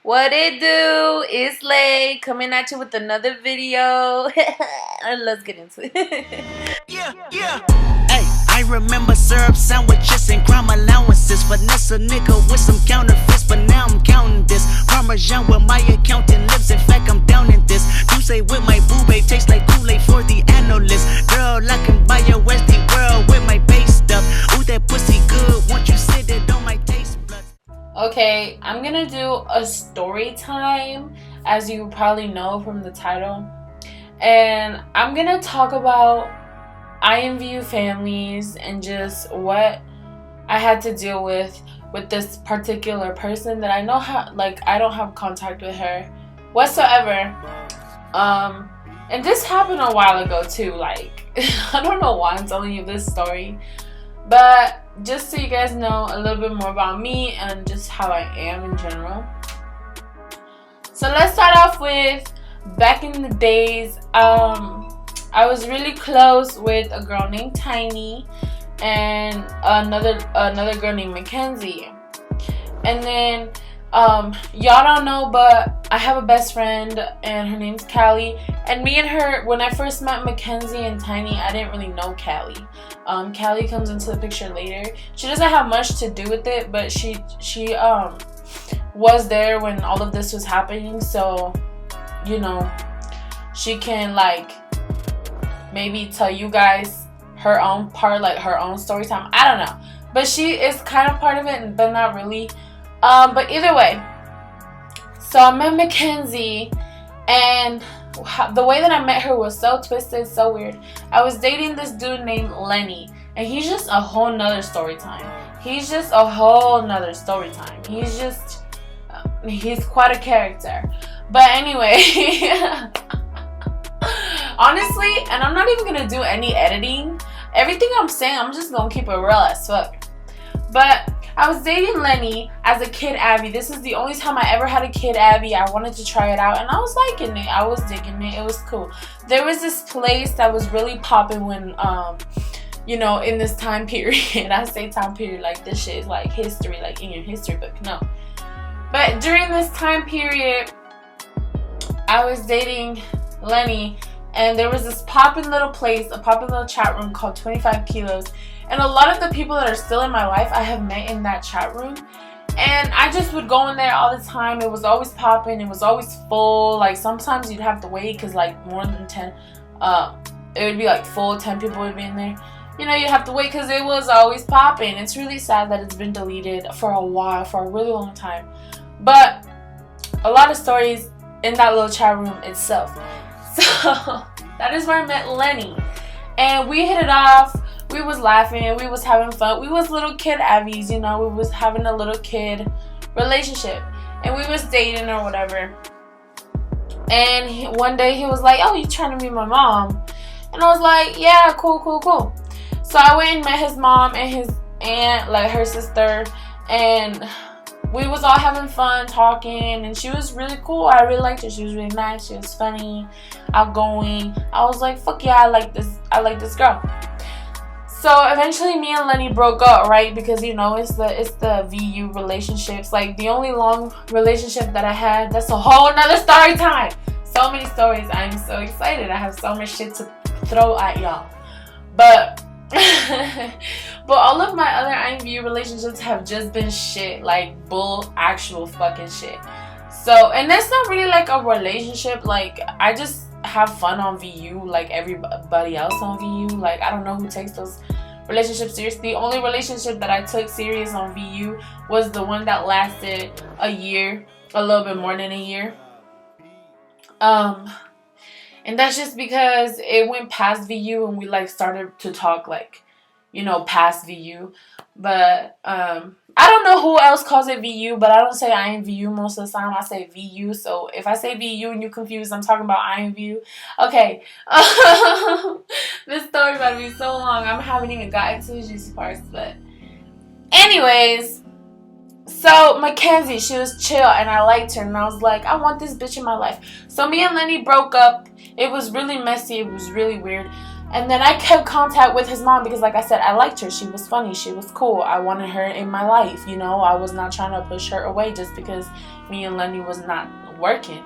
What it do? It's Lay coming at you with another video. Let's get into it. Yeah. Hey, I remember syrup sandwiches and crime allowances. Finesse a nigga with some counterfeits, but now I'm counting this. Parmesan with my accountant lips. In fact, I'm down in this. You say with my boo babe tastes like Kool-Aid for the analyst. Girl, I can buy your Westie world with my base stuff. Ooh, that pussy good. Won't you sit it on my taste buds? Okay, I'm gonna do a story time, as you probably know from the title. And I'm gonna talk about Imvu families and just what I had to deal with this particular person that I know I don't have contact with her whatsoever. And this happened a while ago too. Like, I don't know why I'm telling you this story, but just so you guys know a little bit more about me and just how I am in general. So let's start off with back in the days. I was really close with a girl named Tiny and another girl named Mackenzie. And then y'all don't know, but I have a best friend and her name's Callie. And me and her, when I first met Mackenzie and Tiny, I didn't really know Callie. Callie comes into the picture later. She doesn't have much to do with it, but she was there when all of this was happening, so you know she can like maybe tell you guys her own part, like her own story time. I don't know, but she is kind of part of it, but not really. But either way, so I met Mackenzie, and the way that I met her was so twisted, so weird. I was dating this dude named Lenny, and he's just a whole nother story time. He's quite a character. But anyway, honestly, and I'm not even gonna do any editing. Everything I'm saying, I'm just gonna keep it real as fuck. But I was dating Lenny as a kid Abby. This is the only time I ever had a kid Abby. I wanted to try it out, and I was liking it. I was digging it. It was cool. There was this place that was really popping when, in this time period. I say time period like this shit is like history, like in your history book. No. But during this time period, I was dating Lenny, and there was this poppin' little place, a poppin' little chat room called 25 Kilos. And a lot of the people that are still in my life, I have met in that chat room. And I just would go in there all the time. It was always popping. It was always full. Like, sometimes you'd have to wait because, like, more than 10, it would be, like, full. 10 people would be in there. You know, you'd have to wait because it was always popping. It's really sad that it's been deleted for a while, for a really long time. But a lot of stories in that little chat room itself. So, that is where I met Lenny. And we hit it off. We was laughing, we was having fun, we was little kid Abbies, we was having a little kid relationship, and we was dating or whatever. And one day he was like, "Oh, you trying to meet my mom?" And I was like, "Yeah, cool." So I went and met his mom and his aunt, like her sister, and we was all having fun talking, and she was really cool. I really liked her. She was really nice. She was funny, outgoing. I was like, "Fuck yeah, I like this girl." So eventually me and Lenny broke up, right? Because it's the VU relationships. Like, the only long relationship that I had, that's a whole nother story time. So many stories. I'm so excited. I have so much shit to throw at y'all. But but all of my other IMVU relationships have just been shit. Like, actual fucking shit. So, and that's not really like a relationship. Like, I just have fun on VU like everybody else on VU. Like, I don't know who takes those relationships serious. The only relationship that I took serious on VU was the one that lasted a year, a little bit more than a year. And that's just because it went past VU and we like started to talk like, past VU. But I don't know who else calls it VU, but I don't say I am VU most of the time. I say VU. So if I say VU and you're confused, I'm talking about I am VU. Okay. This story about to be so long. I haven't even gotten to the juicy parts. But anyways, so Mackenzie, she was chill and I liked her. And I was like, I want this bitch in my life. So me and Lenny broke up. It was really messy. It was really weird. And then I kept contact with his mom because, like I said, I liked her. She was funny. She was cool. I wanted her in my life, you know. I was not trying to push her away just because me and Lenny was not working.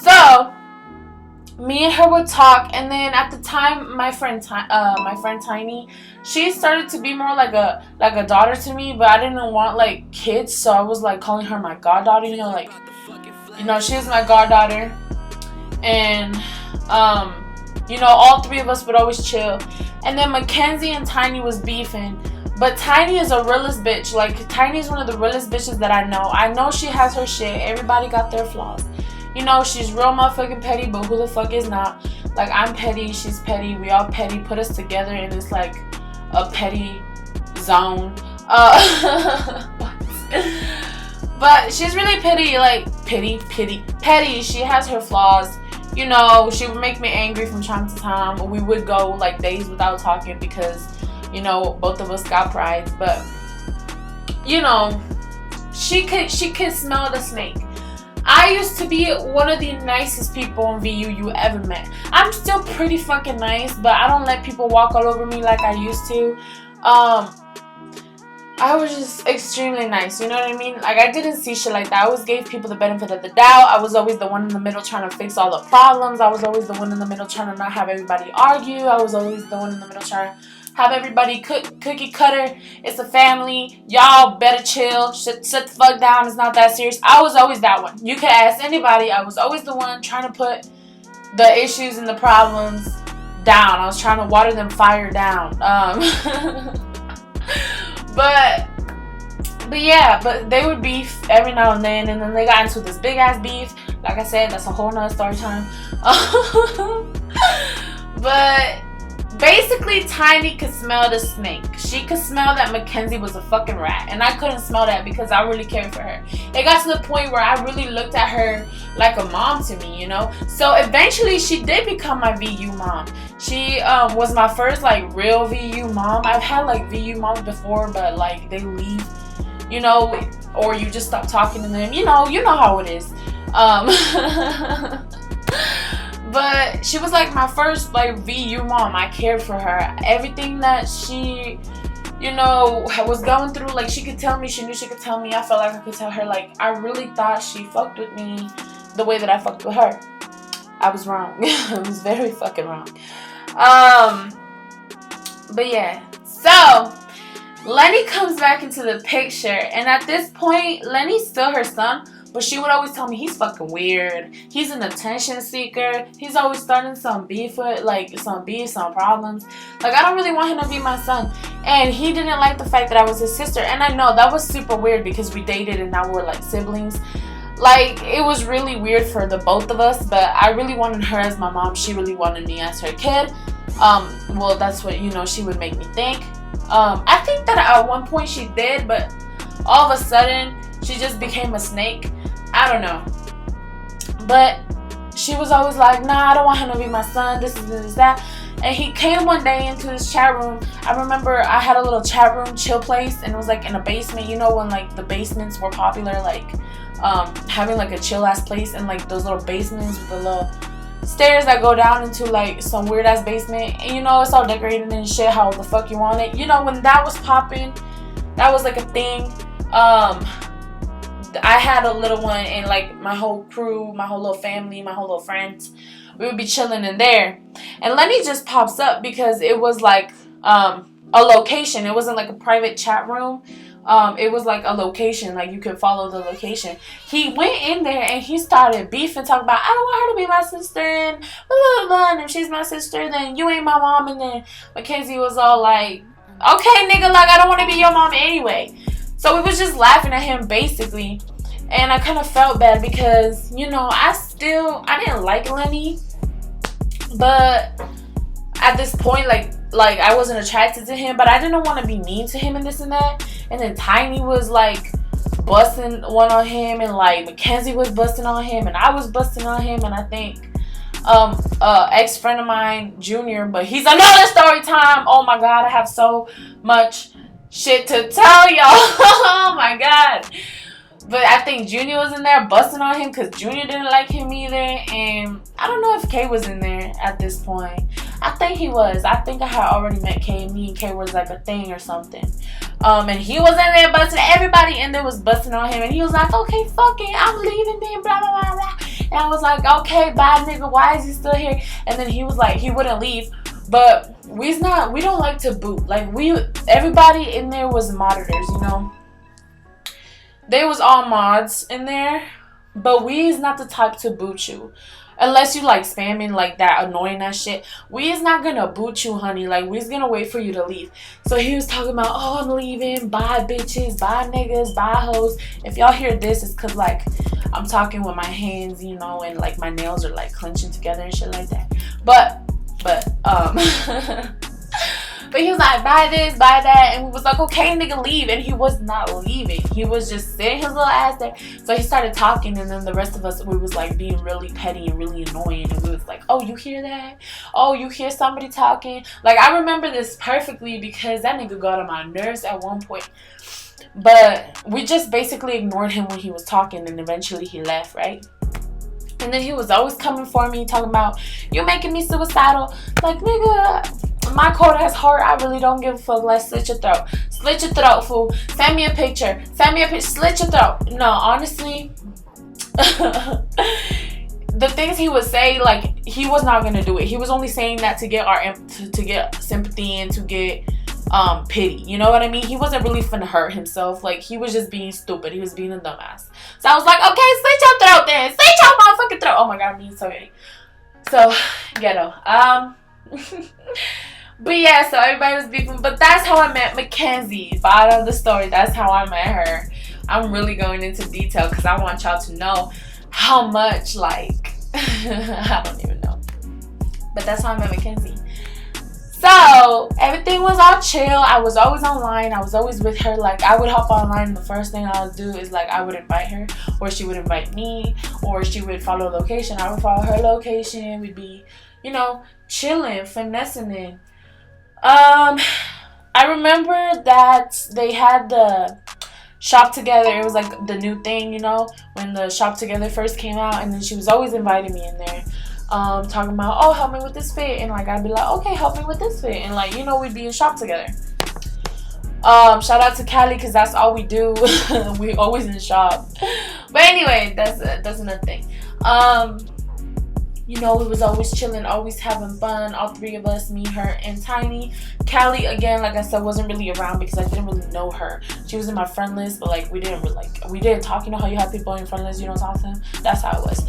So me and her would talk, and then at the time, my friend Tiny, she started to be more like a daughter to me, but I didn't want like kids, so I was like calling her my goddaughter, you know, like, you know, she's my goddaughter, and you know, all three of us would always chill, and then Mackenzie and Tiny was beefing. But Tiny is a realest bitch. Like, Tiny is one of the realest bitches that I know. I know she has her shit. Everybody got their flaws. You know, she's real motherfucking petty, but who the fuck is not? Like, I'm petty, she's petty, we all petty. Put us together and it's like a petty zone. But she's really petty, like, petty. She has her flaws. You know, she would make me angry from time to time. We would go, like, days without talking because, you know, both of us got pride. But, you know, she could smell the snake. I used to be one of the nicest people in VU you ever met. I'm still pretty fucking nice, but I don't let people walk all over me like I used to. I was just extremely nice, you know what I mean? Like, I didn't see shit like that. I always gave people the benefit of the doubt. I was always the one in the middle trying to fix all the problems. I was always the one in the middle trying to not have everybody argue. I was always the one in the middle trying to have everybody cookie cutter. It's a family. Y'all better chill. Shut the fuck down. It's not that serious. I was always that one. You could ask anybody. I was always the one trying to put the issues and the problems down. I was trying to water them fire down. But yeah, but they would beef every now and then they got into this big ass beef. Like I said, that's a whole nother story time. But basically, Tiny could smell the snake. She could smell that Mackenzie was a fucking rat. And I couldn't smell that because I really cared for her. It got to the point where I really looked at her like a mom to me, you know? So eventually, she did become my VU mom. She was my first, like, real VU mom. I've had, like, VU moms before, but, like, they leave, you know? Or you just stop talking to them. You know how it is. But she was like my first like VU mom. I cared for her. Everything that she, you know, was going through, like, she could tell me. She knew she could tell me. I felt like I could tell her. Like, I really thought she fucked with me the way that I fucked with her. I was wrong. I was very fucking wrong. But yeah. So Lenny comes back into the picture, and at this point, Lenny's still her son. But she would always tell me he's fucking weird. He's an attention seeker. He's always starting some beef with, like, some problems. Like, I don't really want him to be my son. And he didn't like the fact that I was his sister. And I know that was super weird because we dated and now we're like siblings. Like, it was really weird for the both of us. But I really wanted her as my mom. She really wanted me as her kid. Well, that's what, you know, she would make me think. I think that at one point she did, but all of a sudden she just became a snake. I don't know. But she was always like, nah, I don't want him to be my son. This is this, that. And he came one day into this chat room. I remember I had a little chat room, chill place, and it was like in a basement. You know when like the basements were popular, like having like a chill ass place, and like those little basements with the little stairs that go down into like some weird ass basement. And you know, it's all decorated and shit how the fuck you want it. You know, when that was popping, that was like a thing. I had a little one, and like my whole crew, my whole little family, my whole little friends, we would be chilling in there. And Lenny just pops up because it was like a location. It wasn't like a private chat room. It was like a location, like you could follow the location. He went in there and he started beefing, talking about, I don't want her to be my sister, and blah, blah, blah, and if she's my sister, then you ain't my mom. And then Mackenzie was all like, okay, nigga, like, I don't want to be your mom anyway. So we was just laughing at him, basically. And I kind of felt bad because, you know, I didn't like Lenny. But at this point, like I wasn't attracted to him. But I didn't want to be mean to him and this and that. And then Tiny was, like, busting one on him. And, like, Mackenzie was busting on him. And I was busting on him. And I think ex-friend of mine, Junior. But he's another story time. Oh, my God. I have so much shit to tell y'all. Oh my God. But I think Junior was in there busting on him because Junior didn't like him either. And I don't know if Kay was in there at this point. I think he was. I think I had already met Kay. Me and Kay was like a thing or something. And he was in there busting. Everybody in there was busting on him. And he was like, okay, fuck it. I'm leaving then, blah, blah, blah, blah. And I was like, okay, bye, nigga. Why is he still here? And then he was like, he wouldn't leave. But we don't like to boot. Like, everybody in there was monitors, you know. They was all mods in there, but we is not the type to boot you. Unless you like spamming like that, annoying that shit. We is not gonna boot you, honey. Like, we's gonna wait for you to leave. So he was talking about, oh, I'm leaving. Bye, bitches. Bye, niggas. Bye, hoes. If y'all hear this, it's because, like, I'm talking with my hands, you know, and, like, my nails are, like, clenching together and shit like that. But But he was like, buy this, buy that. And we was like, okay, nigga, leave. And he was not leaving. He was just sitting his little ass there. So he started talking. And then the rest of us, we was like being really petty and really annoying. And we was like, oh, you hear that? Oh, you hear somebody talking? Like, I remember this perfectly because that nigga got on my nerves at one point. But we just basically ignored him when he was talking. And eventually he left, right? And then he was always coming for me, talking about, you making me suicidal. Like, nigga, my cold ass heart, I really don't give a fuck. Like, slit your throat. Slit your throat, fool. Send me a picture. Send me a picture. Slit your throat. No, honestly, the things he would say, like, he was not gonna do it. He was only saying that to get sympathy and to get pity. You know what I mean? He wasn't really finna hurt himself. Like, he was just being stupid. He was being a dumbass. So I was like, okay, slit your throat then. Slit your motherfucking throat. Oh my god, I'm being so gay. So, ghetto. But yeah, so everybody was beefing. But that's how I met Mackenzie. Bottom of the story. That's how I met her. I'm really going into detail because I want y'all to know how much, like, I don't even know. But that's how I met Mackenzie. So everything was all chill. I was always online. I was always with her. Like, I would hop online and the first thing I would do is, like, I would invite her, or she would invite me, or she would follow location. I would follow her location. We'd be, you know, chilling, finessing it. I remember that they had the shop together. It was like the new thing, you know, when the shop together first came out. And then she was always inviting me in there. Talking about, oh, help me with this fit, and like I'd be like, okay, help me with this fit, and like, you know, we'd be in shop together. Shout out to Cali because that's all we do. We always in shop. But anyway, that's another thing. You know, we was always chilling, always having fun. All three of us, me, her, and Tiny. Callie, again, like I said, wasn't really around because I didn't really know her. She was in my friend list, but like we didn't talk. You know how you have people in your friend list, you don't talk to them? That's how it was.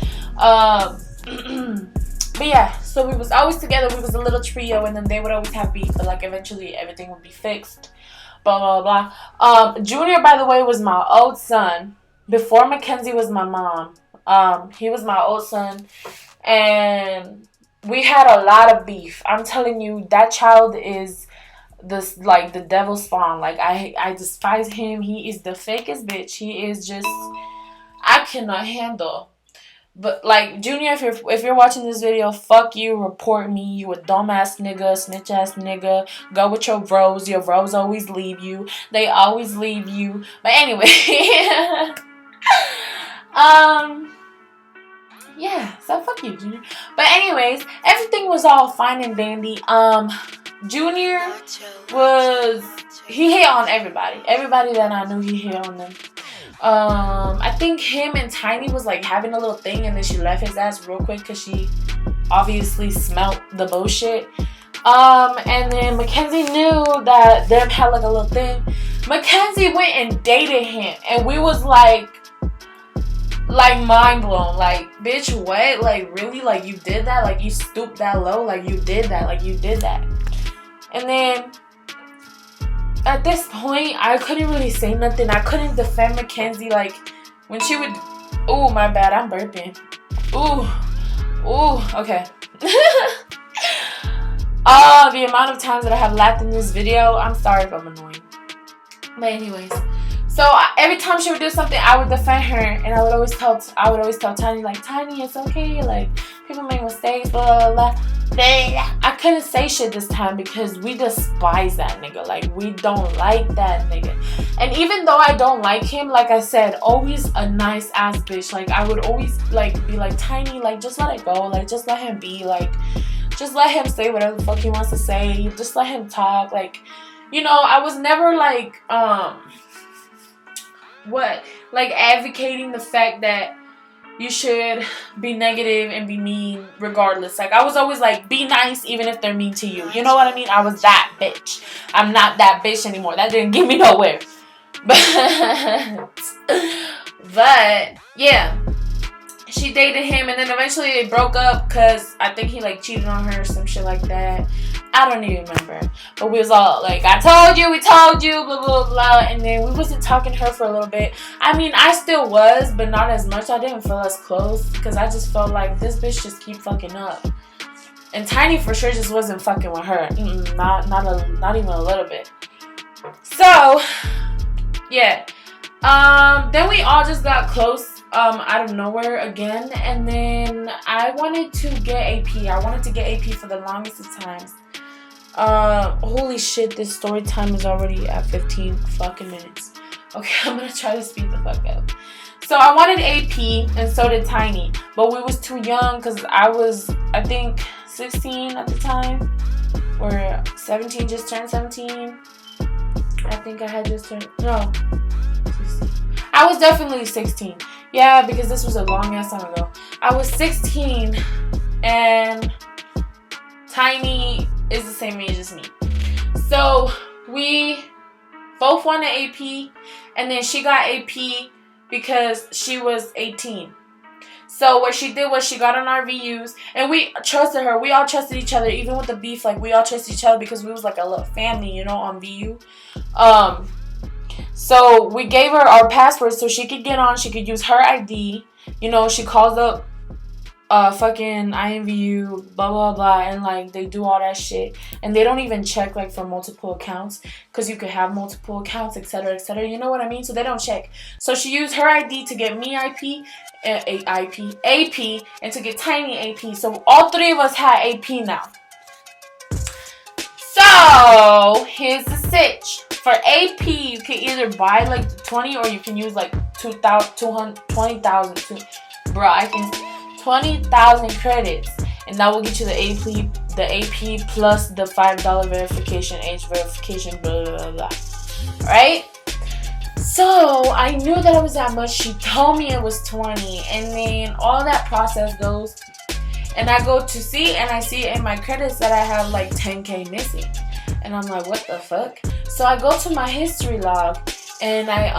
But yeah, so we was always together. We was a little trio, and then they would always have beef, but like eventually everything would be fixed. Blah blah blah. Junior, by the way, was my old son before Mackenzie was my mom. He was my old son, and we had a lot of beef. I'm telling you, that child is this, like, the devil spawn. Like, I despise him. He is the fakest bitch. He is just, I cannot handle. But like, Junior, if you're watching this video, fuck you, report me, you a dumbass nigga, snitch ass nigga. Go with your bros. Your bros always leave you. They always leave you. But anyway, yeah, so fuck you, Junior. But anyways, everything was all fine and dandy. Junior he hit on everybody. Everybody that I knew, he hit on them. I think him and Tiny was like having a little thing, and then she left his ass real quick because she obviously smelt the bullshit. And then Mackenzie knew that them had like a little thing. Mackenzie went and dated him, and we was like mind blown. Like, bitch, what? Like, really? Like, you did that? Like, you stooped that low? Like, you did that? Like, you did that? And then at this point, I couldn't really say nothing. I couldn't defend Mackenzie. Like, when she would... Ooh, my bad. I'm burping. Ooh, okay. The amount of times that I have laughed in this video, I'm sorry if I'm annoying. But anyways, So every time she would do something, I would defend her, and I would always tell Tiny, like, Tiny, it's okay, like, people make mistakes, blah, blah, blah. I couldn't say shit this time because we despise that nigga. Like, we don't like that nigga. And even though I don't like him, like I said, always a nice ass bitch. Like, I would always, like, be like, Tiny, like, just let it go. Like, just let him be. Like, just let him say whatever the fuck he wants to say. Just let him talk. Like, you know, I was never, like, like, advocating the fact that you should be negative and be mean regardless. Like, I was always like, be nice even if they're mean to you. You know what I mean? I was that bitch. I'm not that bitch anymore. That didn't get me nowhere. But yeah. She dated him, and then eventually they broke up because I think he, like, cheated on her or some shit like that. I don't even remember. But we was all like, I told you, we told you, blah, blah, blah. And then we wasn't talking to her for a little bit. I mean, I still was, but not as much. I didn't feel as close because I just felt like this bitch just keep fucking up. And Tiny for sure just wasn't fucking with her. Not even a little bit. So, yeah. Then we all just got close. Out of nowhere again, and then I wanted to get AP. I wanted to get AP for the longest of times. Holy shit, this story time is already at 15 fucking minutes. Okay, I'm gonna try to speed the fuck up. So I wanted AP, and so did Tiny, but we was too young because I was, I think, 16 at the time, or 17, just turned 17. I think I had just turned, no, 16. I was definitely 16. Yeah, because this was a long ass time ago. I was 16 and Tiny is the same age as me. So we both wanted AP, and then she got AP because she was 18. So what she did was she got on our VUs, and we trusted her. We all trusted each other, even with the beef. Like, we all trusted each other because we was like a little family, you know, on VU. So we gave her our passwords so she could get on. She could use her ID. You know, she calls up fucking IMVU, blah, blah, blah. And, like, they do all that shit. And they don't even check, like, for multiple accounts. Because you could have multiple accounts, etc., etc. You know what I mean? So they don't check. So she used her ID to get me AP, and to get Tiny AP. So all three of us had AP now. So here's the sitch. For AP, you can either buy like 20 or you can use like 20,000. Bro, I think 20,000 credits, and that will get you the AP plus the $5 verification, age verification, blah blah blah. Right? So I knew that it was that much. She told me it was 20, and then all that process goes, and I go to see, and I see in my credits that I have like 10K missing. And I'm like, what the fuck? So I go to my history log, and I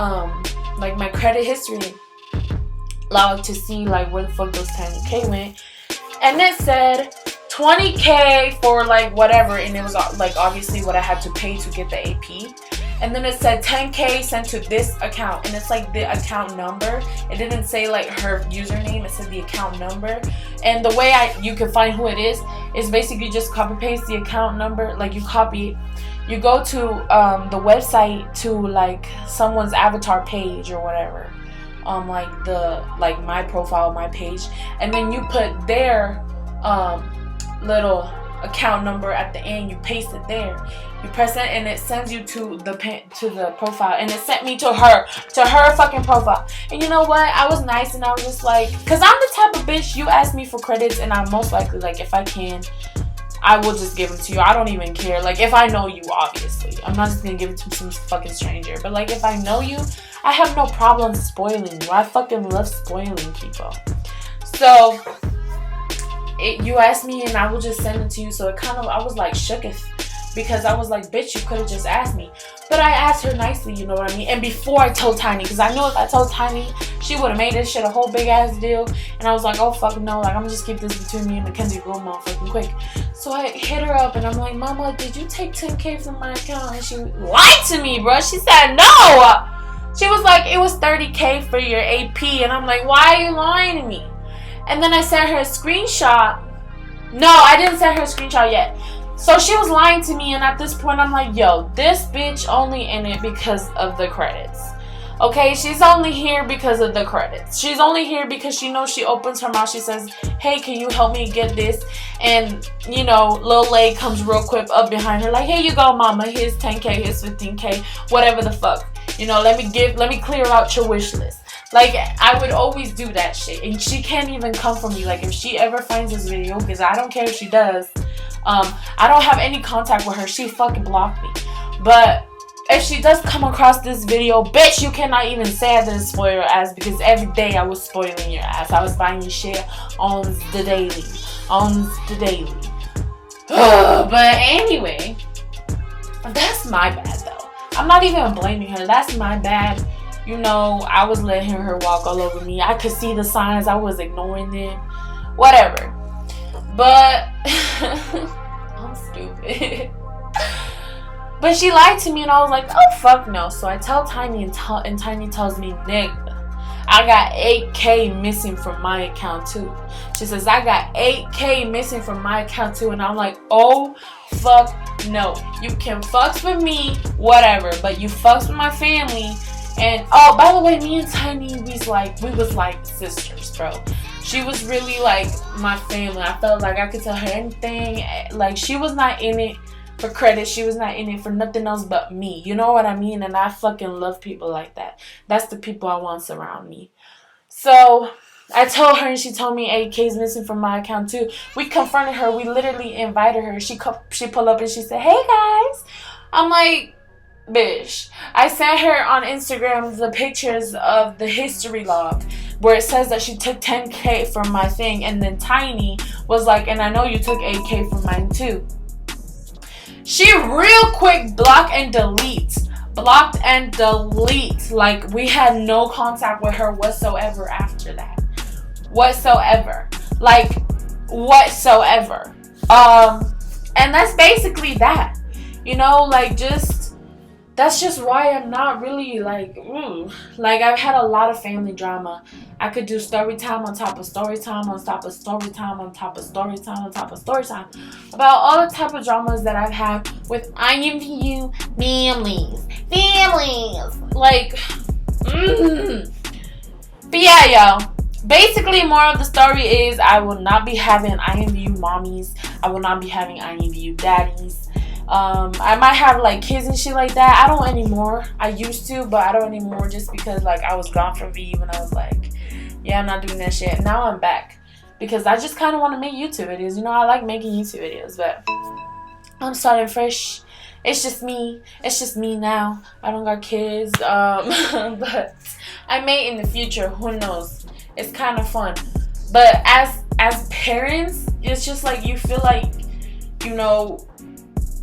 like my credit history log to see like where the fuck those 10K went. And it said 20K for like whatever, and it was like obviously what I had to pay to get the AP. And then it said 10K sent to this account, and it's like the account number. It didn't say like her username, it said the account number. And the way you can find who it is basically just copy paste the account number. Like, you copy, you go to the website to like someone's avatar page or whatever, like my profile, my page, and then you put their little account number at the end. You paste it there. You press it, and it sends you to the profile, and it sent me to her fucking profile. And you know what? I was nice, and I was just like, cause I'm the type of bitch, you ask me for credits, and I'm most likely, like, if I can, I will just give them to you. I don't even care. Like, if I know you, obviously, I'm not just gonna give it to some fucking stranger. But like, if I know you, I have no problem spoiling you. I fucking love spoiling people. So you asked me, and I will just send it to you. So it kind of, I was like shooketh, because I was like, bitch, you could have just asked me. But I asked her nicely, you know what I mean? And before I told Tiny, because I knew if I told Tiny, she would have made this shit a whole big ass deal. And I was like, oh fuck no, like, I'm gonna just keep this between me and Mackenzie real motherfucking quick. So I hit her up, and I'm like, Mama, did you take 10K from my account? And she lied to me, bro. She said no. She was like, it was 30K for your AP. And I'm like, why are you lying to me? And then I sent her a screenshot. No, I didn't send her a screenshot yet. So she was lying to me, and at this point I'm like, yo, this bitch only in it because of the credits. Okay, she's only here because of the credits. She's only here because she knows she opens her mouth. She says, hey, can you help me get this? And, you know, Lil Lay comes real quick up behind her like, here you go, mama. Here's 10K, here's 15K, whatever the fuck. You know, let me clear out your wish list. Like, I would always do that shit. And she can't even come for me. Like, if she ever finds this video, because I don't care if she does. I don't have any contact with her. She fucking blocked me. But if she does come across this video, bitch, you cannot even say I didn't spoil your ass, because every day I was spoiling your ass. I was buying you shit on the daily. But anyway, that's my bad though. I'm not even blaming her. That's my bad. You know, I was letting her walk all over me. I could see the signs. I was ignoring them. Whatever. But I'm stupid. But she lied to me, and I was like, oh, fuck no. So I tell Tiny, and Tiny tells me, nigga, I got 8K missing from my account too. She says, I got 8K missing from my account too. And I'm like, oh, fuck no. You can fucks with me, whatever, but you fucks with my family. And, oh, by the way, me and Tiny, we was like sisters, bro. She was really like my family. I felt like I could tell her anything. Like, she was not in it for credit. She was not in it for nothing else but me. You know what I mean? And I fucking love people like that. That's the people I want surround me. So I told her, and she told me 8K is missing from my account too. We confronted her. We literally invited her. She pulled up and she said, hey guys. I'm like, bitch. I sent her on Instagram the pictures of the history log where it says that she took 10K from my thing. And then Tiny was like, and I know you took 8K from mine too. She real quick blocked and delete. Like, we had no contact with her whatsoever after that. Whatsoever. And that's basically that. You know, like, that's just why I'm not really like, like, I've had a lot of family drama. I could do story time on top of story time on top of story time on top of story time on top of story time about all the type of dramas that I've had with Imvu families. Like, But yeah, y'all. Basically, more of the story is I will not be having Imvu mommies. I will not be having Imvu daddies. I might have like kids and shit like that. I don't anymore. I used to, but I don't anymore, just because like I was gone from VU and I was like, yeah, I'm not doing that shit. Now I'm back because I just kind of want to make YouTube videos. You know, I like making YouTube videos, but I'm starting fresh. It's just me now. I don't got kids. But I may in the future. Who knows? It's kind of fun. But as parents, it's just like you feel like, you know,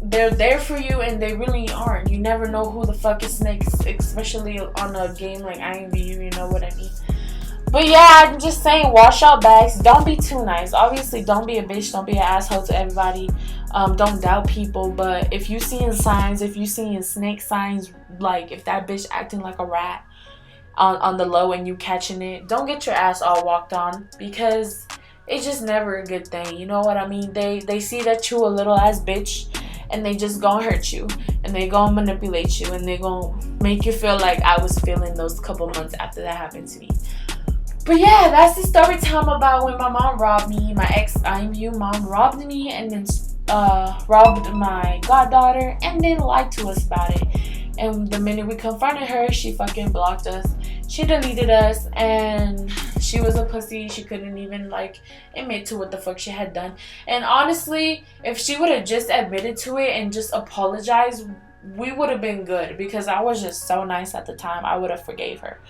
they're there for you and they really aren't. You never know who the fuck is next, especially on a game like Imvu, you know what I mean. But yeah, I'm just saying, wash your bags. Don't be too nice. Obviously, don't be a bitch. Don't be an asshole to everybody. Don't doubt people. But if you seeing signs, if you seeing snake signs, like if that bitch acting like a rat on the low and you catching it, don't get your ass all walked on, because it's just never a good thing. You know what I mean? They see that you a little ass bitch, and they just gonna hurt you, and they gonna manipulate you, and they gonna make you feel like I was feeling those couple months after that happened to me. But yeah, that's the story time about when my mom robbed me. My ex-Imvu mom robbed me, and then robbed my goddaughter, and then lied to us about it. And the minute we confronted her, she fucking blocked us. She deleted us, and she was a pussy. She couldn't even like admit to what the fuck she had done. And honestly, if she would have just admitted to it and just apologized, we would have been good, because I was just so nice at the time. I would have forgave her.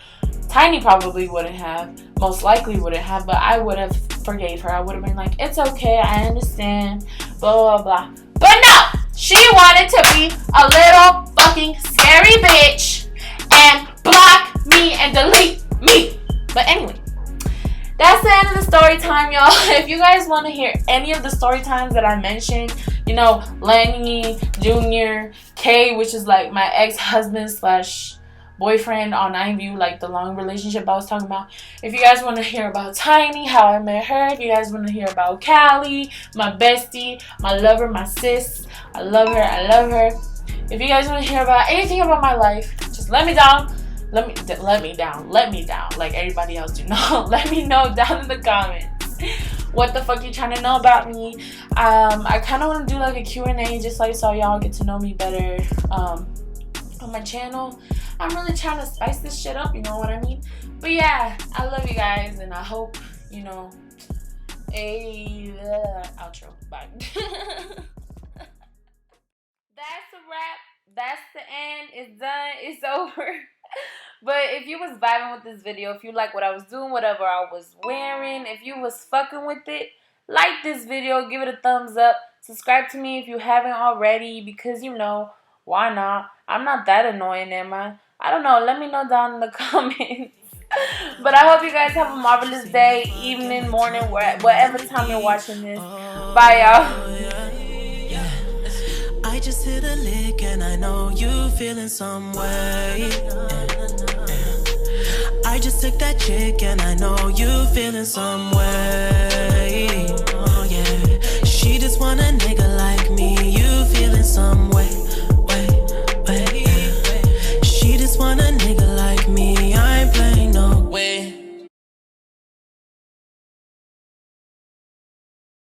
Tiny probably wouldn't have, most likely wouldn't have, but I would have forgave her. I would have been like, it's okay, I understand, blah blah blah. But no, she wanted to be a little fucking scary bitch and block me and delete me. But anyway, that's the end of the story time, y'all. If you guys want to hear any of the story times that I mentioned, you know, Lenny, Junior, K, which is like my ex-husband / boyfriend on Imvu, like the long relationship I was talking about. If you guys want to hear about Tiny, how I met her. If you guys want to hear about Callie, my bestie, my lover, my sis, I love her. If you guys want to hear about anything about my life, just let me down. let me down like everybody else do. No, let me know down in the comments what the fuck you trying to know about me. I kind of want to do like a Q&A just like so y'all get to know me better on my channel. I'm really trying to spice this shit up, you know what I mean? But yeah, I love you guys, and I hope, you know, outro. Bye. That's a wrap. That's the end. It's done. It's over. But if you was vibing with this video, if you like what I was doing, whatever I was wearing, if you was fucking with it, like this video, give it a thumbs up. Subscribe to me if you haven't already, because, you know, why not? I'm not that annoying, am I? I don't know. Let me know down in the comments. But I hope you guys have a marvelous day, evening, morning, whatever time you're watching this. Bye, y'all. I just hit a lick and I know you feeling some way. I just took that chick and I know you feeling some way. Oh yeah, she just wanna nigga.